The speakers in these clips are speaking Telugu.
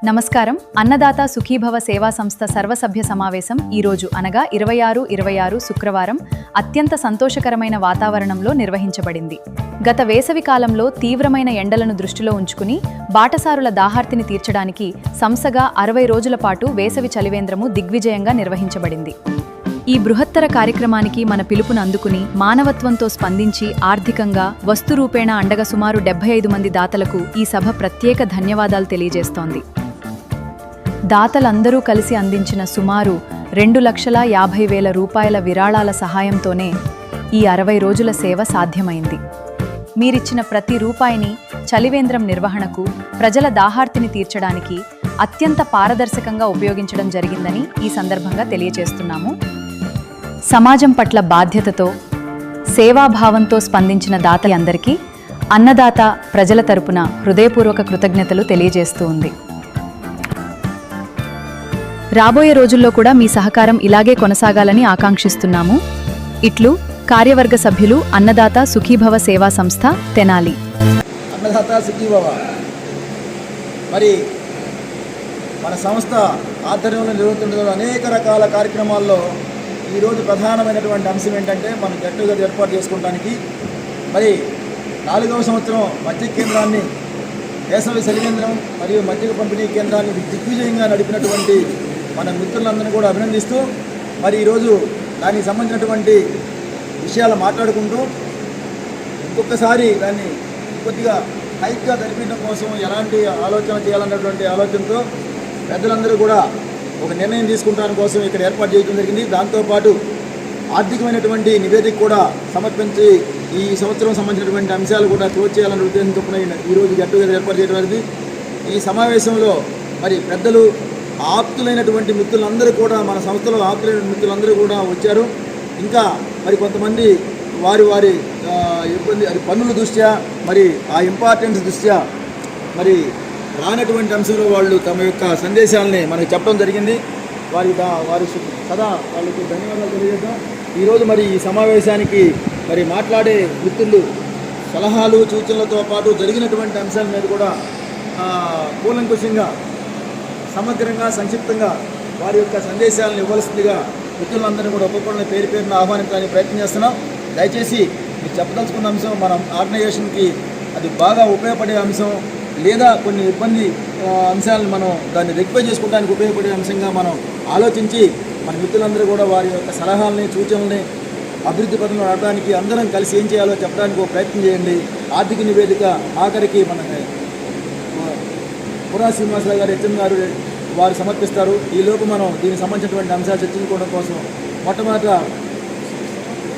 నమస్కారం. అన్నదాత సుఖీభవ సేవా సంస్థ సర్వసభ్య సమావేశం ఈరోజు అనగా 26/26 శుక్రవారం అత్యంత సంతోషకరమైన వాతావరణంలో నిర్వహించబడింది. గత వేసవి కాలంలో తీవ్రమైన ఎండలను దృష్టిలో ఉంచుకుని బాటసారుల దాహార్తిని తీర్చడానికి సంస్థగా 60 రోజుల పాటు వేసవి చలివేంద్రము దిగ్విజయంగా నిర్వహించబడింది. ఈ బృహత్తర కార్యక్రమానికి మన పిలుపును అందుకుని మానవత్వంతో స్పందించి ఆర్థికంగా వస్తురూపేణ అండగా సుమారు 75 మంది దాతలకు ఈ సభ ప్రత్యేక ధన్యవాదాలు తెలియజేస్తోంది. దాతలందరూ కలిసి అందించిన సుమారు 2,50,000 రూపాయల విరాళాల సహాయంతోనే ఈ 60 రోజుల సేవ సాధ్యమైంది. మీరిచ్చిన ప్రతి రూపాయిని చలివేంద్రం నిర్వహణకు, ప్రజల దాహార్తిని తీర్చడానికి అత్యంత పారదర్శకంగా ఉపయోగించడం జరిగిందని ఈ సందర్భంగా తెలియజేస్తున్నాము. సమాజం పట్ల బాధ్యతతో, సేవాభావంతో స్పందించిన దాతలందరికీ అన్నదాత ప్రజల తరపున హృదయపూర్వక కృతజ్ఞతలు తెలియజేస్తూ ఉంది. రాబోయే రోజుల్లో కూడా మీ సహకారం ఇలాగే కొనసాగాలని ఆకాంక్షిస్తున్నాము. ఇట్లు కార్యవర్గ సభ్యులు, అన్నదాత సుఖీభవ సేవా సంస్థ, తెనాలి. అన్నదాత సుఖీభవ మరి మన సంస్థ ఆధ్వర్యంలో నిర్వహిస్తున్న అనేక రకాల కార్యక్రమాల్లో ఈరోజు ప్రధానమైనటువంటి అంశం ఏంటంటే మనం గెట్ టుగెదర్ ఏర్పాటు చేసుకోవడానికి మరి 4వ సంవత్సరం మజ్జిగ కేంద్రాన్ని, వేసవి చలివేంద్రం మరియు మజ్జిగ పంపిణీ కేంద్రాన్ని దిగ్విజయంగా నడిపినటువంటి మన మిత్రులందరినీ కూడా అభినందిస్తూ మరి ఈరోజు దానికి సంబంధించినటువంటి విషయాలు మాట్లాడుకుంటూ ఇంకొకసారి దాన్ని కొద్దిగా హైక్గా జరిపించడం కోసం ఎలాంటి ఆలోచన చేయాలన్నటువంటి ఆలోచనతో పెద్దలందరూ కూడా ఒక నిర్ణయం తీసుకుంటానికి కోసం ఇక్కడ ఏర్పాటు చేయడం జరిగింది. దాంతోపాటు ఆర్థికమైనటువంటి నివేదిక కూడా సమర్పించి ఈ సంవత్సరం సంబంధించినటువంటి అంశాలు కూడా క్లోజ్ చేయాలనే ఉద్దేశంతో ఈరోజు గెట్ టుగెదర్ ఏర్పాటు చేయడం జరిగింది. ఈ సమావేశంలో మరి పెద్దలు, ఆప్తులైనటువంటి మిత్రులందరూ కూడా, మన సంస్థలో ఆప్తులైన మిత్రులందరూ కూడా వచ్చారు. ఇంకా మరి కొంతమంది వారి ఇబ్బంది అది పన్నుల దృష్ట్యా, మరి ఆ ఇంపార్టెన్స్ దృష్ట్యా మరి రానటువంటి అంశంలో వాళ్ళు తమ యొక్క సందేశాలని మనకు చెప్పడం జరిగింది. వారి సదా వాళ్ళకి ధన్యవాదాలు తెలియజేద్దాం. ఈరోజు మరి ఈ సమావేశానికి మరి మాట్లాడే మిత్రులు సలహాలు, సూచనలతో పాటు జరిగినటువంటి అంశాల మీద కూడా కూలంకుషంగా, సమగ్రంగా, సంక్షిప్తంగా వారి యొక్క సందేశాలను ఇవ్వాల్సిందిగా మిత్రులందరినీ కూడా ఒక్కొక్కరిని పేరు పేరున ఆహ్వానించడానికి ప్రయత్నం చేస్తున్నాం. దయచేసి మీరు చెప్పదలుచుకున్న అంశం మన ఆర్గనైజేషన్కి అది బాగా ఉపయోగపడే అంశం, లేదా కొన్ని ఇబ్బంది అంశాలను మనం దాన్ని రెక్టిఫై చేసుకోవడానికి ఉపయోగపడే అంశంగా మనం ఆలోచించి మన మిత్రులందరూ కూడా వారి యొక్క సలహాలని, సూచనల్ని అభివృద్ధి పథంలో నడపడానికి అందరం కలిసి ఏం చేయాలో చెప్పడానికి ఒక ప్రయత్నం చేయండి. ఆర్థిక నివేదిక ఆఖరికి మన పురా శ్రీనివాసరావు గారు, హెచ్ఎం గారు వారు సమర్పిస్తారు. ఈలోపు మనం దీనికి సంబంధించినటువంటి అంశాలు చర్చించుకోవడం కోసం మొట్టమొదట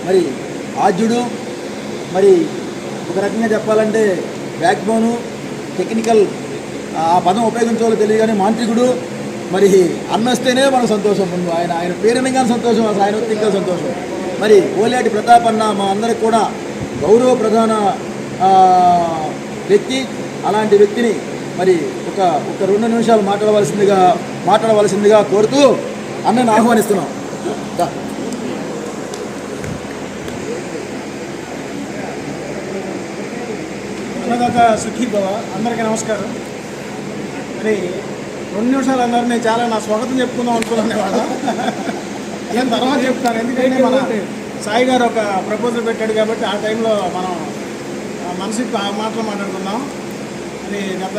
మరి ఆద్యుడు, మరి ఒక రకంగా చెప్పాలంటే బ్యాక్ బోను, టెక్నికల్ ఆ పదం ఉపయోగించాలో తెలియదు కానీ మాంత్రికుడు, మరి అన్నొస్తేనే మనకు సంతోషం. ముందు ఆయన పేరునగానే సంతోషం, అసలు ఆయన వస్తే ఇంకా సంతోషం. మరి ఓలేటి ప్రతాప్ అన్న మా అందరికి కూడా గౌరవ ప్రధాన వ్యక్తి. అలాంటి వ్యక్తిని మరి ఒక 2 నిమిషాలు మాట్లాడవలసిందిగా కోరుతూ అన్నను ఆహ్వానిస్తున్నాం. అన్నదాత సుఖీభవ అందరికీ నమస్కారం. మరి 2 నిమిషాలు అన్నారు, నేను చాలా నా స్వాగతం చెప్పుకుందాం అనుకున్నాను. వాళ్ళ నేను తర్వాత చెప్తాను, ఎందుకంటే మన సాయి గారు ఒక ప్రపోజల్ పెట్టాడు కాబట్టి ఆ టైంలో మనం మనసుకి ఆ మాటలు మాట్లాడుకుందాం. అది గత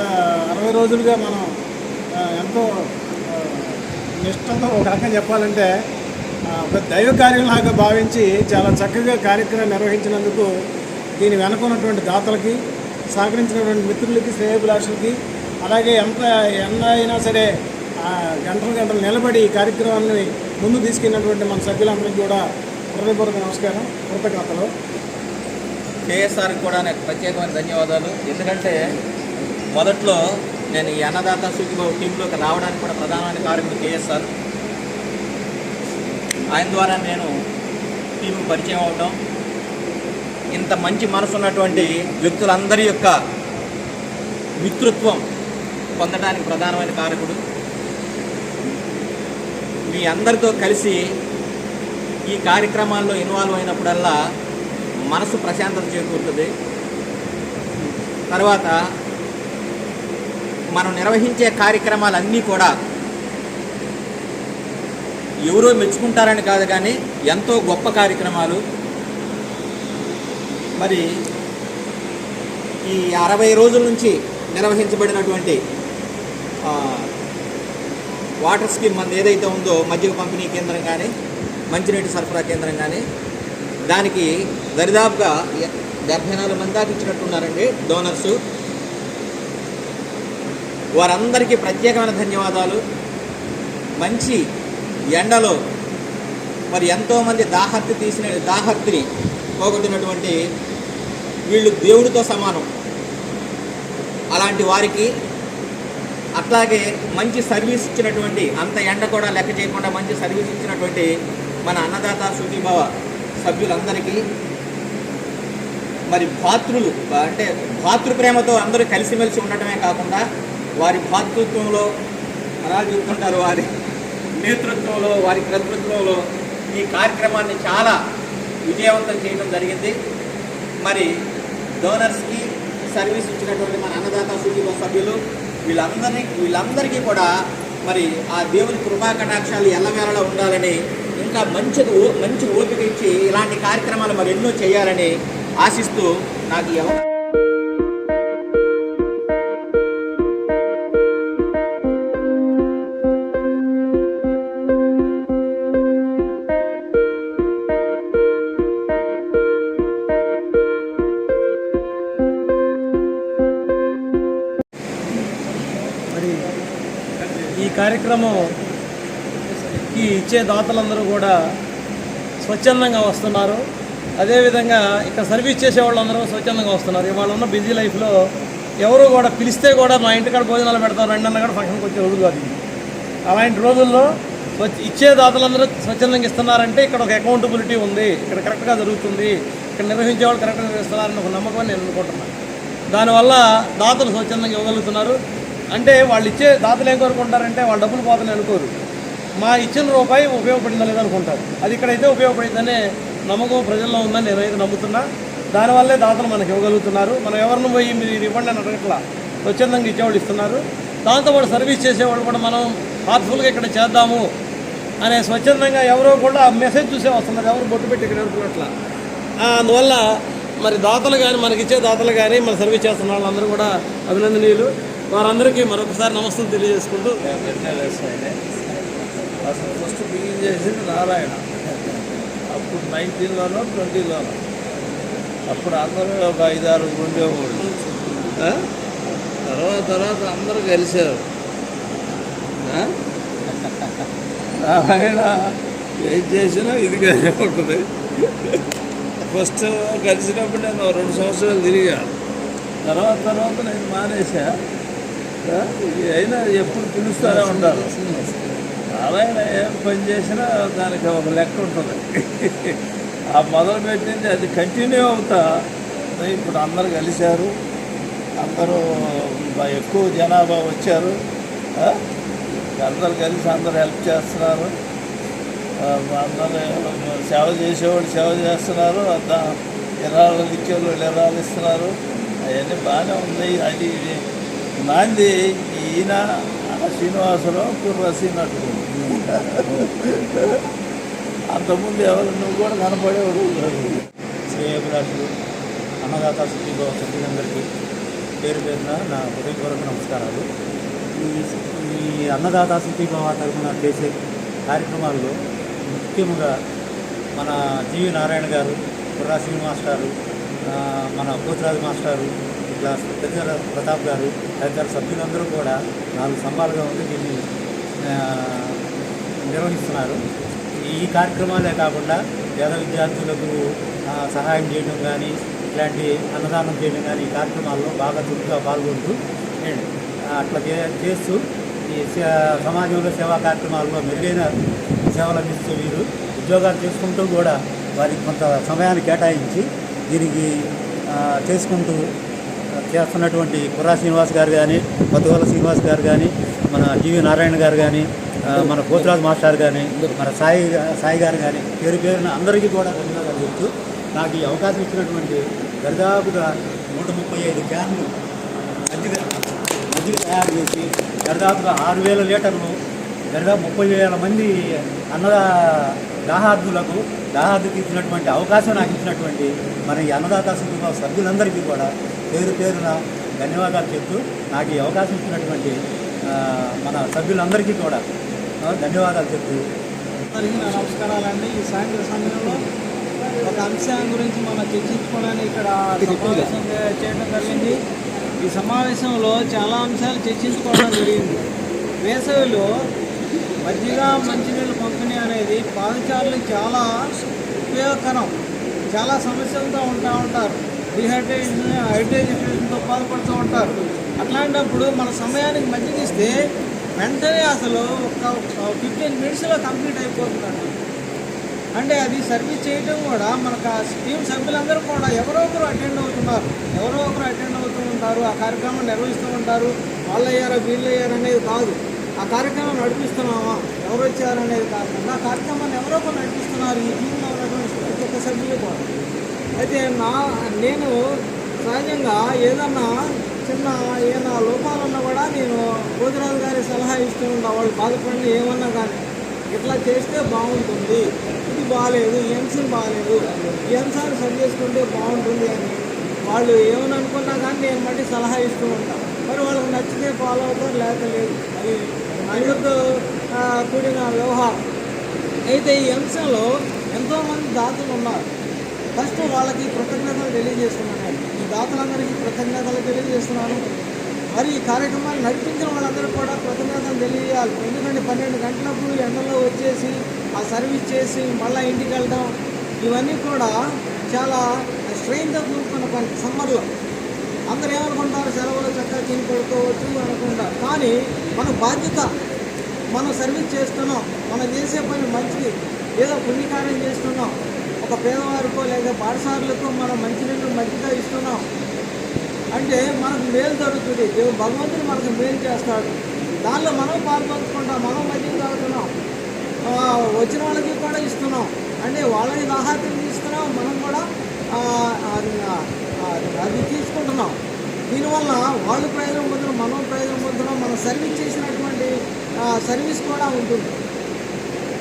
60 రోజులుగా మనం ఎంతో నిష్టంతో, ఒక రకంగా చెప్పాలంటే ఒక దైవ కార్యంలాగా భావించి చాలా చక్కగా కార్యక్రమం నిర్వహించినందుకు దీని వెనుకున్నటువంటి దాతలకి, సహకరించినటువంటి మిత్రులకి, శ్రేయోభిలాషులకి, అలాగే ఎంత అయినా సరే గంటలు నిలబడి ఈ కార్యక్రమాన్ని ముందు తీసుకెళ్ళినటువంటి మన సభ్యులందరికీ కూడా హృదయపూర్వక నమస్కారం, కృతజ్ఞతలు. కేఎస్ఆర్కి కూడా నాకు ప్రత్యేకమైన ధన్యవాదాలు. ఎందుకంటే మొదట్లో నేను ఈ అన్నదాత సుఖీభవ టీంలోకి రావడానికి కూడా ప్రధానమైన కారణం కేఎస్ఆర్. ఆయన ద్వారా నేను టీంకి పరిచయం అవడం, ఇంత మంచి మనసు ఉన్నటువంటి వ్యక్తులందరి యొక్క మిత్రత్వం పొందడానికి ప్రధానమైన కారకుడు. మీ అందరితో కలిసి ఈ కార్యక్రమాల్లో ఇన్వాల్వ్ అయినప్పుడల్లా మనసు ప్రశాంతత చేకూరుతుంది. తర్వాత మనం నిర్వహించే కార్యక్రమాలన్నీ కూడా ఎవరో మెచ్చుకుంటారని కాదు, కానీ ఎంతో గొప్ప కార్యక్రమాలు. మరి ఈ 60 రోజుల నుంచి నిర్వహించబడినటువంటి వాటర్ స్కీమ్ మన ఏదైతే ఉందో, మజ్జిగ పంపిణీ కేంద్రం కానీ మంచినీటి సరఫరా కేంద్రం కానీ, దానికి దరిదాపుగా 74 మంది దాకా ఇచ్చినట్టున్నారండి డోనర్సు. వారందరికీ ప్రత్యేకమైన ధన్యవాదాలు. మంచి ఎండలో మరి ఎంతోమంది దాహర్తిని పోగొట్టినటువంటి వీళ్ళు దేవుడితో సమానం. అలాంటి వారికి అట్లాగే మంచి సర్వీస్ ఇచ్చినటువంటి, అంత ఎండ కూడా లెక్క చేయకుండా మంచి సర్వీస్ ఇచ్చినటువంటి మన అన్నదాత సుఖీభవ సభ్యులందరికీ, మరి భాతృలు అంటే భాతృప్రేమతో అందరూ కలిసిమెలిసి ఉండటమే కాకుండా వారి భాతృత్వంలో అలా చెప్తుంటారు, వారి నేతృత్వంలో, వారి కర్తృత్వంలో ఈ కార్యక్రమాన్ని చాలా విజయవంతం చేయడం జరిగింది. మరి డోనర్స్కి సర్వీస్ ఇచ్చినటువంటి మన అన్నదాత సుఖీభవ సభ్యులు వీళ్ళందరికీ కూడా మరి ఆ దేవుని కృపా కటాక్షాలు ఎల్లవేళలా ఉండాలని, ఇంకా మంచి ఓపిక ఇచ్చి ఇలాంటి కార్యక్రమాలు మరి ఎన్నో చేయాలని ఆశిస్తూ నాకు మరి ఈ కార్యక్రమంకి ఇచ్చే దాతలందరూ కూడా స్వచ్ఛందంగా వస్తున్నారు. అదేవిధంగా ఇక్కడ సర్వీస్ చేసే వాళ్ళందరూ స్వచ్ఛందంగా వస్తున్నారు. ఇవాళ ఉన్న బిజీ లైఫ్లో ఎవరు కూడా పిలిస్తే కూడా మా ఇంటికాడ భోజనాలు పెడతారు రండి అన్న కూడా ఫంక్షన్కి వచ్చే రోజు కాదు. అలాంటి రోజుల్లో ఇచ్చే దాతలందరూ స్వచ్ఛందంగా ఇస్తున్నారంటే ఇక్కడ ఒక అకౌంటబిలిటీ ఉంది, ఇక్కడ కరెక్ట్గా జరుగుతుంది, ఇక్కడ నిర్వహించే వాళ్ళు కరెక్ట్గా నిర్వహిస్తున్నారని ఒక నమ్మకం నేను అనుకుంటున్నాను. దానివల్ల దాతలు స్వచ్ఛందంగా ఇవ్వగలుగుతున్నారు. అంటే వాళ్ళు ఇచ్చే దాతలు ఏం కోరుకుంటారంటే వాళ్ళ డబ్బులు పోతాయని అనుకోరు, మా ఇచ్చిన రూపాయి ఉపయోగపడిందా లేదనుకుంటారు. అది ఇక్కడైతే ఉపయోగపడిందనే నమ్మకం ప్రజల్లో ఉందని నేనైతే నమ్ముతున్నా. దానివల్లే దాతలు మనకి ఇవ్వగలుగుతున్నారు. మనం ఎవరిని పోయి మీరు ఇవ్వండి అని అడగట్లా, స్వచ్ఛందంగా ఇచ్చేవాళ్ళు ఇస్తున్నారు. దాంతోపాటు సర్వీస్ చేసేవాళ్ళు కూడా మనం హార్ట్ఫుల్గా ఇక్కడ చేద్దాము అనే స్వచ్ఛందంగా ఎవరో కూడా మెసేజ్ చూసే వస్తున్నారు, ఎవరు బొట్టు పెట్టి ఇక్కడ అనుకున్నట్లా. అందువల్ల మరి దాతలు కానీ మనకిచ్చే దాతలు కానీ మన సర్వీస్ చేస్తున్న వాళ్ళందరూ కూడా అభినందనీయులు. వారందరికీ మరొకసారి నమస్తులు తెలియజేసుకుంటూ, అసలు ఫస్ట్ బిగిన్ చేసింది నారాయణ. అప్పుడు 19లోనో 20లోనో, అప్పుడు అందరూ ఒక 5-6 ఉండేవాళ్ళు. తర్వాత అందరూ కలిశారు. నారాయణ ఏం చేసినా ఇదిగానే ఉంటుంది. ఫస్ట్ కలిసినప్పుడు నేను 2 సంవత్సరాలు తిరిగా. తర్వాత నేను మానేసా. అయినా ఎప్పుడు పిలుస్తూనే ఉంటారు. నారాయణ ఏం పని చేసినా దానికి ఒక లెక్క ఉంటుంది. ఆ మొదలుపెట్టింది అది కంటిన్యూ అవుతా. ఇప్పుడు అందరు కలిశారు, అందరూ ఎక్కువ జనాభా వచ్చారు. అందరు కలిసి అందరు హెల్ప్ చేస్తున్నారు. అందరూ సేవ చేసేవాళ్ళు సేవ చేస్తున్నారు, విరాళాలు ఇచ్చేవాళ్ళు విరాళాలు ఇస్తున్నారు. అవన్నీ బాగానే ఉంది. అది నాంది ఈయన శ్రీనివాసరావు కుర్రసీనట్టు. అంతకుముందు ఎవరు నువ్వు కూడా కనపడేవాడు. శ్రేయాభిలాషులు అన్నదాత సుఖీభవ సభ్యులందరికీ పేరు పేరున నా హృదయపూర్వక నమస్కారాలు. ఈ అన్నదాత సుఖీభవ తరఫున చేసే కార్యక్రమాల్లో ముఖ్యంగా మన జీవి నారాయణ గారు, కుర్రా శ్రీనివాస్ గారు, మన పోతురాజు మాస్టారు, ఇట్లా తదితర ప్రతాప్ గారు, తదితర సభ్యులందరూ కూడా 4 స్తంభాలుగా ఉండి దీన్ని నిర్వహిస్తున్నారు. ఈ కార్యక్రమాలే కాకుండా పేద విద్యార్థులకు సహాయం చేయడం కానీ, ఇట్లాంటి అన్నదానం చేయడం కానీ ఈ కార్యక్రమాల్లో బాగా చురుకుగా పాల్గొంటూ అట్లా చేస్తూ ఈ సమాజంలో సేవా కార్యక్రమాల్లో మెరుగైన సేవలు అందిస్తూ వీరు ఉద్యోగాలు చేసుకుంటూ కూడా వారికి కొంత సమయాన్ని కేటాయించి దీనికి చేసుకుంటూ చేస్తున్నటువంటి కుర్రా శ్రీనివాస్ గారు కానీ, కొత్తగోళ్ళ శ్రీనివాస్ గారు కానీ, మన జీవి నారాయణ గారు కానీ, మన పోతురాజు మాస్టర్ కానీ, మన సాయి గారు కానీ పేరు పేరున అందరికీ కూడా ధన్యవాదాలు చెప్తూ నాకు ఈ అవకాశం ఇచ్చినటువంటి దరిదాపుగా 135 క్యాన్లు మజ్జిగ మజ్జిగ తయారు చేసి దరిదాపుగా 6,000 లీటర్లు దరిదాపు 30,000 మంది దాహార్దు తీర్చినటువంటి అవకాశం నాకు ఇచ్చినటువంటి మన ఈ అన్నదాత సుఖీభవ సభ్యులందరికీ కూడా పేరు పేరున ధన్యవాదాలు చెప్తూ నాకు ఈ అవకాశం ఇచ్చినటువంటి మన సభ్యులందరికీ కూడా ధన్యవాదాలు చెప్తూ అందరికీ నా నమస్కారాలండి. ఈ సాయంత్రం సమయంలో ఒక అంశం గురించి మనం చర్చించుకోవడానికి ఇక్కడ సమావేశం చేయడం జరిగింది. ఈ సమావేశంలో చాలా అంశాలు చర్చించుకోవడం జరిగింది. వేసవిలో మజ్జిగ మంచినీళ్ళు పంపిణీ అనేది పాదచారులకు చాలా ఉపయోగకరం. చాలా సమస్యలతో ఉంటారు, హైడ్రేషన్తో బాధపడుతూ ఉంటారు. అట్లాంటప్పుడు మన సమయానికి మజ్జిగ ఇస్తే వెంటనే అసలు ఒక 15 మినిట్స్లో కంప్లీట్ అయిపోతుందండి. అంటే అది సర్వీస్ చేయడం కూడా మనకు ఆ టీం సభ్యులందరూ కూడా ఎవరో ఒకరు అటెండ్ అవుతూ ఉంటారు. ఆ కార్యక్రమం నిర్వహిస్తూ ఉంటారు. వాళ్ళు అయ్యారా వీళ్ళు అయ్యారు అనేది కాదు. ఆ కార్యక్రమం నడిపిస్తున్నామా ఎవరు వచ్చారనేది కాకుండా ఆ కార్యక్రమాన్ని ఎవరో ఒకరు నడిపిస్తున్నారు ఈ టీంలో ఉన్నటువంటి ప్రతి ఒక్క సభ్యులు కూడా. అయితే నేను సహజంగా ఏదన్నా ఏదైనా లోపాలన్నా కూడా నేను భోజరాజు గారి సలహా ఇస్తూ ఉంటా. వాళ్ళు బాధపడిన ఏమన్నా కానీ ఇట్లా చేస్తే బాగుంటుంది, ఇది బాగాలేదు, ఈ అంశం బాగాలేదు, ఈ అంశాన్ని సరి చేసుకుంటే బాగుంటుంది అని వాళ్ళు ఏమని అనుకున్నా కానీ నేను మళ్ళీ సలహా ఇస్తూ ఉంటాను. మరి వాళ్ళకి నచ్చితే ఫాలో అవుతారు, లేకపోలేదు. అది అందుతో కూడిన వ్యవహారం. అయితే ఈ అంశంలో ఎంతోమంది దాతలు ఉన్నారు. ఫస్ట్ వాళ్ళకి కృతజ్ఞతలు తెలియజేస్తున్నాను. ఈ దాతలందరికీ కృతజ్ఞతలు తెలియజేస్తున్నాను. మరి ఈ కార్యక్రమాన్ని నడిపించిన వాళ్ళందరూ కూడా కృతజ్ఞతలు తెలియజేయాలి. ఎందుకంటే 12 గంటలప్పుడు ఎండలో వచ్చేసి ఆ సర్వీస్ చేసి మళ్ళీ ఇంటికి వెళ్ళడం ఇవన్నీ కూడా చాలా స్ట్రెయిన్తో కూడుకున్న పని. సమ్మర్లో అందరూ ఏమనుకుంటారు, సెలవులు చక్కగా తిని పడుకోవచ్చు అనుకుంటారు. కానీ మన బాధ్యత, మనం సర్వీస్ చేస్తున్నాం, మనం చేసే పని మంచిది, ఏదో పుణ్యకార్యం చేస్తున్నాం, ఒక పేదవారికో లేక పాఠశాలలకు మనం మంచినీళ్ళు మజ్జిగ ఇస్తున్నాం అంటే మనకు మేలు జరుగుతుంది. భగవంతుడు మనకు మేలు చేస్తాడు. దానిలో మనం పాల్పంచుకుంటాం, మనం మజ్జిగ తాగుతున్నాం, వచ్చిన వాళ్ళకి కూడా ఇస్తున్నాం. అంటే వాళ్ళకి దాహార్తిని ఇస్తున్నాం, మనం కూడా అది తీసుకుంటున్నాం. దీనివల్ల వాళ్ళు ప్రయోజనం పొందుతున్నాం, మనం ప్రయోజనం పొందుతున్నాం. మనం సర్వీస్ చేసినటువంటి సర్వీస్ కూడా ఉంటుంది.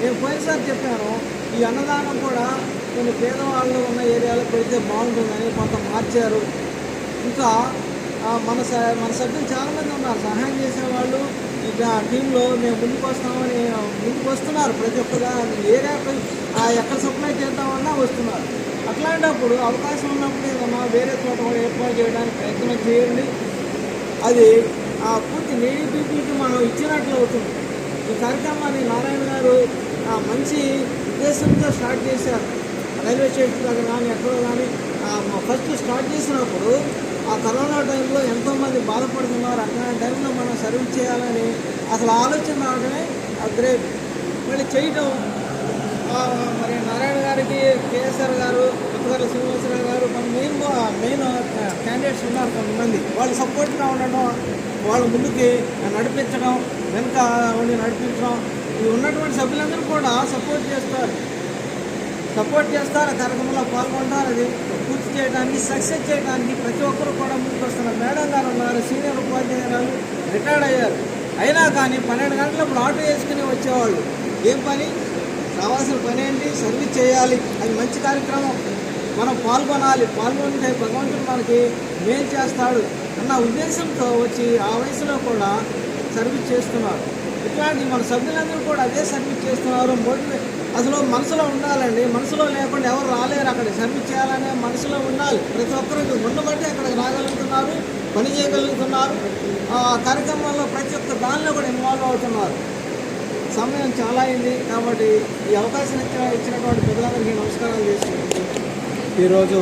నేను పోయినసారి చెప్పాను, ఈ అన్నదానం కూడా కొన్ని పేదవాళ్ళు ఉన్న ఏరియాలో పెడితే బాగుంటుందని కొంత మార్చారు. ఇంకా మన సభ్యులు చాలామంది ఉన్నారు సహాయం చేసేవాళ్ళు. ఇక టీంలో మేము ముందుకు వస్తున్నారు. ప్రతి ఒక్కగా ఏరియాపై ఎక్కడ సప్లై చేద్దామన్నా వస్తున్నారు. అట్లాంటప్పుడు అవకాశం ఉన్నప్పుడు ఏదన్నా వేరే చోట కూడా ఏర్పాటు చేయడానికి ప్రయత్నం చేయండి. అది పూర్తి నేటివిటీకి మనం ఇచ్చినట్లు అవుతుంది. ఈ కార్యక్రమాన్ని నారాయణ గారు మంచి ఉద్దేశంతో స్టార్ట్ చేశారు. రైల్వే స్టేషన్ దగ్గర కానీ ఎక్కడో కానీ ఫస్ట్ స్టార్ట్ చేసినప్పుడు ఆ కరోనా టైంలో ఎంతోమంది బాధపడుతున్నారు. అట్లాంటి టైంలో మనం సర్వీస్ చేయాలని అసలు ఆలోచన రావడమే గ్రేట్. మళ్ళీ చేయటం మరి నారాయణ గారికి కేఎస్ఆర్ గారు, కొత్తగర్ల శ్రీనివాసరావు గారు మెయిన్ క్యాండిడేట్స్ ఉన్నారు. కొంతమంది వాళ్ళు సపోర్ట్గా ఉండడం, వాళ్ళ ముందుకి నడిపించడం, వెనుక ఉండి నడిపించడం, ఇవి ఉన్నటువంటి సభ్యులందరూ కూడా సపోర్ట్ చేస్తారు. ఆ కార్యక్రమంలో పాల్గొంటారు. అది పూర్తి చేయడానికి, సక్సెస్ చేయడానికి ప్రతి ఒక్కరు కూడా ముందుకు వస్తున్నారు. మేడం గారు ఉన్నారు, సీనియర్ ఉపాధ్యాయురాలు, రిటైర్డ్ అయ్యారు. అయినా కానీ 12 గంటలప్పుడు ఆటో వేసుకుని వచ్చేవాళ్ళు. ఏం పని, కావాల్సిన పని ఏంటి, సర్వీస్ చేయాలి. అది మంచి కార్యక్రమం, మనం పాల్గొంటే భగవంతుడు మనకి మేలు చేస్తాడు అన్న ఉద్దేశంతో వచ్చి ఆ వయసులో కూడా సర్వీస్ చేస్తున్నారు. ఇట్లాంటి మన సభ్యులందరూ కూడా అదే సర్వీస్ చేస్తున్నారు. అసలు మనసులో ఉండాలండి. మనసులో లేకుండా ఎవరు రాలేరు. అక్కడ సర్వీస్ చేయాలనే మనసులో ఉండాలి. ప్రతి ఒక్కరికి ఉండబట్టి అక్కడికి రాగలుగుతున్నారు, పని చేయగలుగుతున్నారు. ఆ కార్యక్రమాల్లో ప్రతి ఒక్క దానిలో కూడా ఇన్వాల్వ్ అవుతున్నారు. సమయం చాలా అయింది కాబట్టి ఈ అవకాశం ఇచ్చినటువంటి పెద్దలందరికీ నమస్కారాలు చేసుకుంటున్నాను. ఈరోజు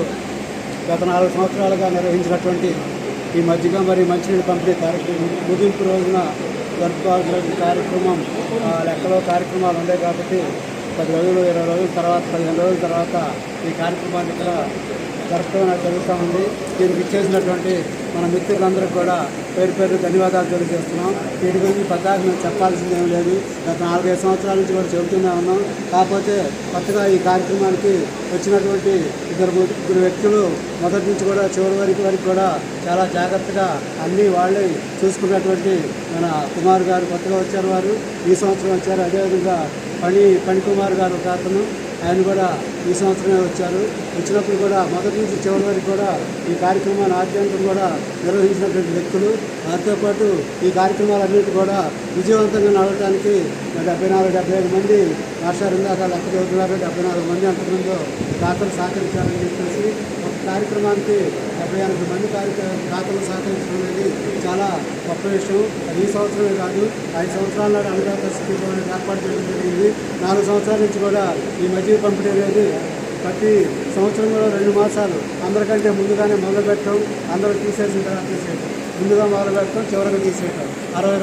గత 4 సంవత్సరాలుగా నిర్వహించినటువంటి ఈ మజ్జిగ మరియు మంచినీళ్ళు పంపిణీ కార్యక్రమం ముగింపు రోజున జరుపుకోవాల్సిన కార్యక్రమం లెక్కలో కార్యక్రమాలు ఉన్నాయి కాబట్టి 10 రోజులు, 20 రోజుల తర్వాత, 15 రోజుల తర్వాత ఈ కార్యక్రమాన్ని ఇక్కడ జరుపుకోవడం జరుగుతూ ఉంది. దీనికి ఇచ్చేసినటువంటి మన మిత్రులందరూ కూడా పేరు పేరు ధన్యవాదాలు తెలియజేస్తున్నాం. వీటి గురించి పెద్దగా మేము చెప్పాల్సింది ఏం లేదు. గత 4-5 సంవత్సరాల నుంచి కూడా చెబుతూనే ఉన్నాం. కాకపోతే కొత్తగా ఈ కార్యక్రమానికి వచ్చినటువంటి ఇద్దరు వ్యక్తులు మొదటి నుంచి కూడా చివరి వరకు కూడా చాలా జాగ్రత్తగా అన్నీ వాళ్ళే చూసుకున్నటువంటి మన కుమార్ గారు కొత్తగా వచ్చారు. వారు ఈ సంవత్సరం వచ్చారు. అదేవిధంగా పణికుమార్ గారు ఒక అతను, ఆయన కూడా ఈ సంవత్సరమే వచ్చారు. వచ్చినప్పుడు కూడా మొదటి నుంచి చివరి వరకు కూడా ఈ కార్యక్రమాన్ని ఆద్యంతం కూడా నిర్వహించినటువంటి వ్యక్తులు. వారితో పాటు ఈ కార్యక్రమాలన్నిటి కూడా విజయవంతంగా నడవడానికి 74-75 మంది మాస్టర్ ఇందాక లెక్క చదువుతున్నారు. 74 మంది అంతకుముందు దాతలు సహకరించాలని చెప్పేసి ఒక కార్యక్రమానికి 78 మంది దాతలు సహకరించడం అనేది చాలా గొప్ప విషయం. అది ఈ సంవత్సరమే కాదు, 5 సంవత్సరాల నాడు అన్నదాత సుఖీ భవ అనేది ఏర్పాటు చేయడం జరిగింది. 4 సంవత్సరాల నుంచి కూడా ఈ మజ్జిగ పంపిణీ అనేది ప్రతి సంవత్సరం కూడా 2 మాసాలు అందరికంటే ముందుగానే మొదలుపెట్టడం, అందరూ తీసేసిన తర్వాత తీసేయటం, ముందుగా మొదలుపెట్టడం, చివరిగా తీసేయటం, 60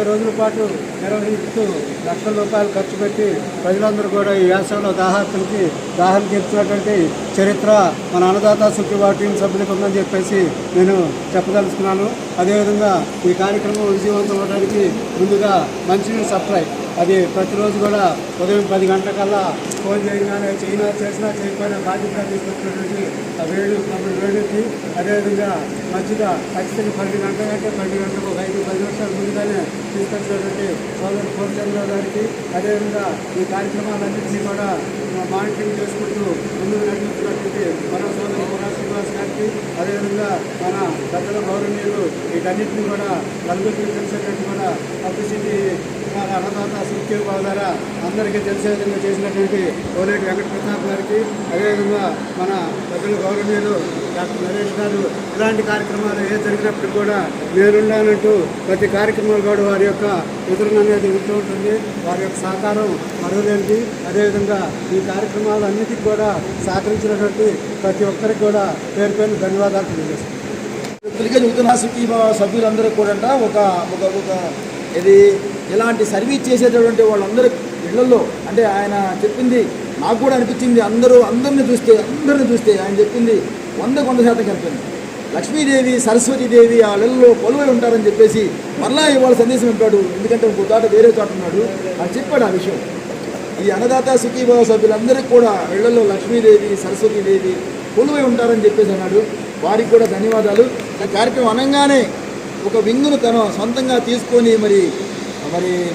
రోజుల పాటు నిర్వహిస్తూ లక్షల రూపాయలు ఖర్చు పెట్టి ప్రజలందరూ కూడా ఈ వేసవిలో దాహం తీర్చినటువంటి చరిత్ర మన అన్నదాత సుఖీభవ టీం సభ్యులకు ఉందని చెప్పేసి నేను చెప్పదలుచుకున్నాను. అదేవిధంగా ఈ కార్యక్రమం విజయవంతం అవ్వడానికి ముందుగా మంచినీళ్ళు సప్లై అది ప్రతిరోజు కూడా ఉదయం 10 గంటలకల్లా ఫోన్ చేయగానే చేసినా చేయకపోయినా బాధ్యత తీసుకొచ్చినటువంటి ఆ వేడికి అదేవిధంగా మధ్యన ఖచ్చితంగా 12 గంటల కంటే 12 గంటలకు ఒక 5-10 నిమిషాలు ముందుగానే తీసుకొచ్చినటువంటి సోదరు కోర్చంద్ర గారికి, అదేవిధంగా ఈ కార్యక్రమాలన్నింటినీ కూడా మానిటరింగ్ చేసుకుంటూ ముందుకు నడిపిస్తున్నటువంటి మన సోదరు పురా శ్రీనివాస్ గారికి, అదేవిధంగా మన పెద్దల గౌరవనీయులు వీటన్నింటినీ కూడా నలుగురికి తెలిసేటట్టు కూడా పబ్లిసిటీ అన్నదాత సుఖీ భవ ద్వారా అందరికీ తెలిసే విధంగా చేసినటువంటి కోనేటి వెంకట ప్రతాప్ గారికి, అదేవిధంగా మన పెద్దల గౌరవనీయులు డాక్టర్ నరేష్ గారు ఇలాంటి కార్యక్రమాలు ఏ జరిగినప్పుడు కూడా నేనుండాలంటూ ప్రతి కార్యక్రమాలు కూడా వారి యొక్క వితరణ అనేది ఉంటూ ఉంటుంది. వారి యొక్క సహకారం మరవలేనిది. అదేవిధంగా ఈ కార్యక్రమాలన్నిటికీ కూడా సహకరించినటువంటి ప్రతి ఒక్కరికి కూడా పేరు పేరు ధన్యవాదాలు తెలియజేస్తున్నాను. వ్యక్తులకే చెబుతున్న సుఖీ భవ సభ్యులందరూ కూడా ఒక ఇది ఇలాంటి సర్వీస్ చేసేటటువంటి వాళ్ళందరూ ఇళ్లలో అంటే ఆయన చెప్పింది నాకు కూడా అనిపించింది. అందరిని చూస్తే ఆయన చెప్పింది 100% కనిపించింది. లక్ష్మీదేవి సరస్వతీదేవి ఆ ఇళ్లలో కొలువై ఉంటారని చెప్పేసి మరలా ఇవాళ సందేశం ఇస్తాడు. ఎందుకంటే ఇంకో చోట వేరే చోట ఉన్నాడు అని చెప్పాడు ఆ విషయం. ఈ అన్నదాత సుఖీభవ సభ్యులందరికీ కూడా ఇళ్లలో లక్ష్మీదేవి సరస్వతీదేవి కొలువై ఉంటారని చెప్పేసి అన్నాడు. వారికి కూడా ధన్యవాదాలు. ఈ కార్యక్రమం అనగానే ఒక విందును తను సొంతంగా తీసుకొని మరి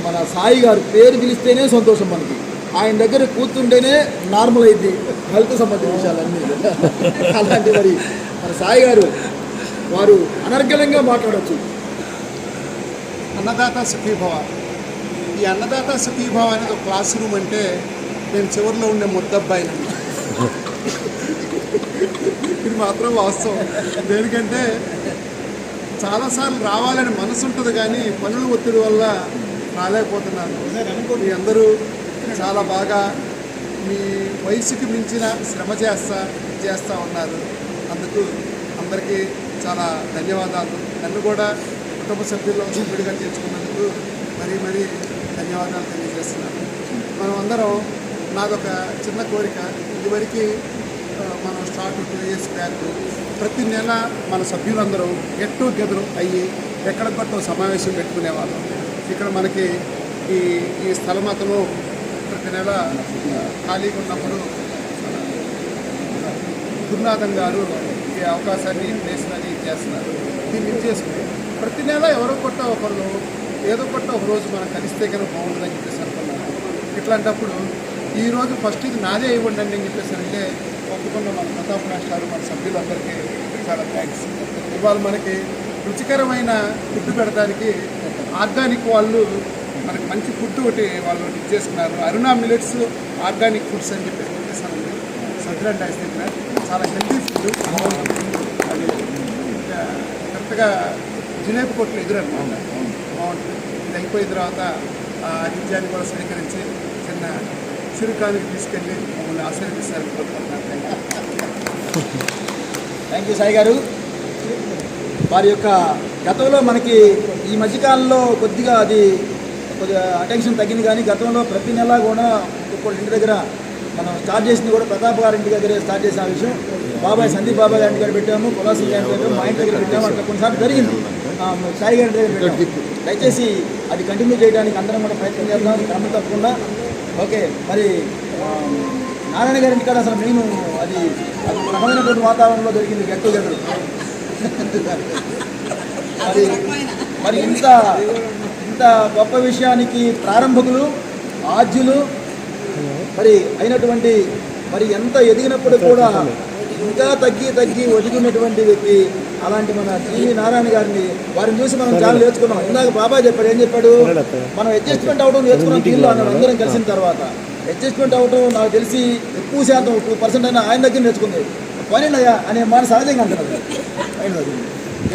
మన సాయి గారు పేరు పిలిస్తేనే సంతోషం మనకి. ఆయన దగ్గర కూర్చుంటేనే నార్మల్ అయింది హెల్త్ సంబంధించిన విషయాలన్నీ. అలాంటి మరి మన సాయి గారు వారు అనర్గళంగా మాట్లాడవచ్చు. అన్నదాత సుఖీభవ, ఈ అన్నదాత సుఖీభవ అనేది ఒక క్లాస్ రూమ్ అంటే నేను చివరిలో ఉండే ముద్దబ్బాయినండి. ఇది మాత్రం వాస్తవం. దేనికంటే చాలాసార్లు రావాలని మనసు ఉంటుంది కానీ పనుల ఒత్తిడి వల్ల రాలేకపోతున్నాను. మీ అందరూ చాలా బాగా మీ వయసుకి మించిన శ్రమ చేస్తూ ఉన్నారు. అందుకు అందరికీ చాలా ధన్యవాదాలు. నన్ను కూడా కుటుంబ సభ్యుల్లో సభ్యుడిగా చేర్చుకున్నందుకు మరీ ధన్యవాదాలు తెలియజేస్తున్నాను. మనం అందరం నాదొక చిన్న కోరిక. ఇదివరకు మనం స్టార్ట్ 2 years బ్యాక్ ప్రతి నెల మన సభ్యులందరూ గెట్ టుగెదర్ అయ్యి ఎక్కడ కొత్త సమావేశం పెట్టుకునేవాళ్ళం. ఇక్కడ మనకి ఈ స్థలం అతను ప్రతి నెల ఖాళీగా ఉన్నప్పుడు గురునాథన్ గారు ఈ అవకాశాన్ని ప్లేస్ని చేస్తున్నారు. దీన్ని చేసుకుని ప్రతి నెల ఎవరో కొట్ట ఒకరు ఏదో కొట్ట ఒక రోజు మనం కలిస్తే కనుక బాగుంటుందని చెప్పేసి అనుకున్నాను. ఇట్లాంటప్పుడు ఈరోజు ఫస్ట్ ఇది నాదే ఇవ్వండి అని చెప్పేసి అంటే ఒప్పుకున్న మన ప్రతాప్ రాష్ట్రాలు మన సభ్యులందరికీ చాలా థ్యాంక్స్. ఇవాళ మనకి రుచికరమైన ఫుడ్ పెడడానికి ఆర్గానిక్ వాళ్ళు మనకి మంచి ఫుడ్ ఒకటి వాళ్ళు ఇచ్చేసుకున్నారు. అరుణ మిల్లెట్స్ ఆర్గానిక్ ఫుడ్స్ అని చెప్పేసి చెప్పేసానండి. సజ్జలండ్ ఐస్ తిన్నారు, చాలా హెల్తీ ఫుడ్. అది కరెక్ట్గా జిలేబీ కొట్లు ఎదురన్నమాట, బాగుంటుంది. ఇది అయిపోయిన తర్వాత ఆ ఆతిథ్యాన్ని కూడా స్వీకరించి చిన్న చిరుకానికి తీసుకెళ్ళి మమ్మల్ని ఆశీర్వదిస్తారని కోరుకుంటున్నాను. థ్యాంక్ యూ సాయి గారు. వారి యొక్క గతంలో మనకి ఈ మధ్యకాలంలో కొద్దిగా అటెన్షన్ తగ్గింది కానీ గతంలో ప్రతి నెల కూడా ఒక్కొక్కళ్ళ ఇంటి దగ్గర మనం స్టార్ట్ చేసింది కూడా ప్రతాప్ గారి ఇంటి దగ్గర స్టార్ట్ చేసిన విషయం. బాబాయ్ సందీప్ బాబాయ్ గారి దగ్గర పెట్టాము, కులాసి గారి దగ్గర, మా ఇంటి దగ్గర పెట్టాము. అట్లా కొన్నిసార్లు జరిగింది. సాయి గారి దగ్గర పెట్టాము. దయచేసి అది కంటిన్యూ చేయడానికి అందరం కూడా ప్రయత్నం చేద్దాం, క్రమం తప్పకుండా. ఓకే, మరి నారాయణ గారి ఇంటికాడ అసలు మెయిన్ అది రకమైనటువంటి వాతావరణంలో జరిగింది గెట్ టుగెదర్. మరి ఇంత గొప్ప విషయానికి ప్రారంభకులు, ఆద్యులు మరి అయినటువంటి, మరి ఎంత ఎదిగినప్పుడు కూడా ఇంకా తగ్గి ఒదిగినటువంటి వ్యక్తి అలాంటి మన జీవి నారాయణ గారిని, వారిని చూసి మనం చాలా నేర్చుకున్నాం. ఇందాక బాబాయ్ చెప్పాడు, ఏం చెప్పాడు, మనం అడ్జస్ట్మెంట్ అవడం నేర్చుకున్నాం దీనిలో అన్నాడు. అందరం కలిసిన తర్వాత అడ్జస్ట్మెంట్ అవడం నాకు తెలిసి ఎక్కువ శాతం 2% అయినా ఆయన దగ్గర నేర్చుకుంది. పనినయ్యా అనే మాట సహజంగా అంటున్నారు.